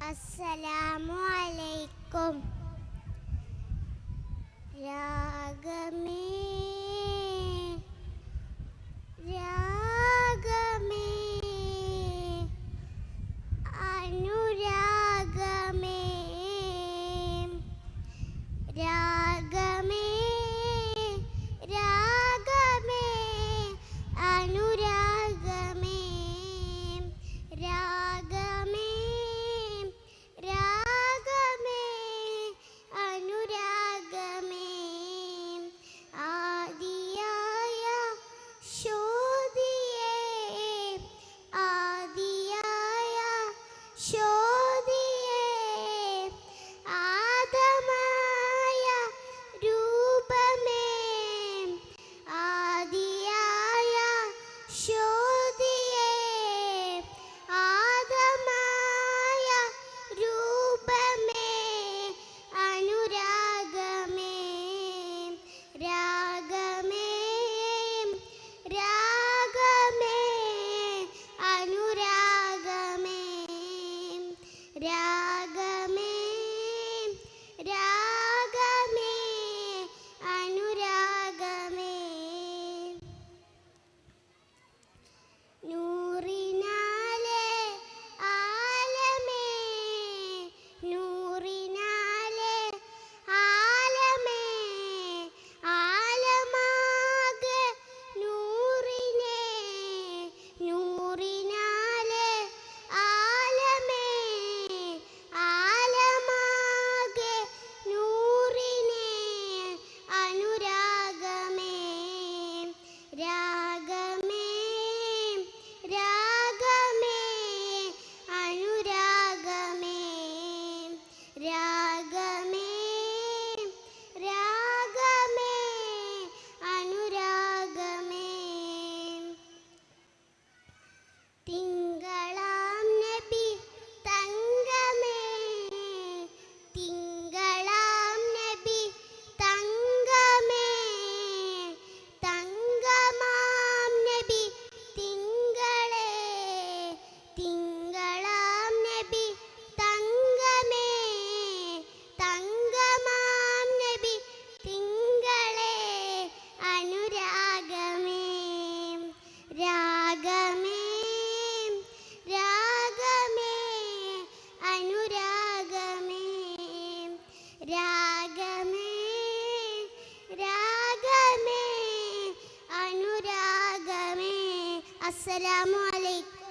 അസ്സലാമു അലൈക്കും. രാഗമേ രാഗമേ അനുരാഗമേ രാഗമേ രാഗമേ അനുരാഗമേ രാഗമേ രാഗമേ അനുരാഗമേ ആദിയായ ശോധിയേ ആദിയായ ശോധിയേ ആദമായ രൂപമേ ആദിയായ ശോധിയേ ആദമായ രൂപമേ അനുരാഗമേ രാഗമേ രാഗമേ അനുരാഗമേ രാഗമേ രാഗമേ അനുരാഗമേ നൂറിനാലെ ആലമേ നൂറിനാലെ ആലമേ ആലമാകെ നൂറിനെ നൂറിനാലെ ആലമേ ആലമാകെ നൂറിനെ അനുരാഗമേ രാഗമേ രാഗമേ അനുരാഗമേ രാഗമേ രാഗമേ അനുരാഗമേ തിങ്കളാം നബി തങ്കമേ തിങ്കളാം നബി തങ്കമേ തങ്കമാം നബി തിങ്കളേ തിങ്കളാം നബി തങ്കമേ തങ്കമാം നബി തിങ്കളേ അനുരാഗമേ രാഗമേ രാഗമേ അനുരാഗമേ രാഗമേ രാഗമേ അനുരാഗമേ. അസ്സലാമു അലൈക്കും.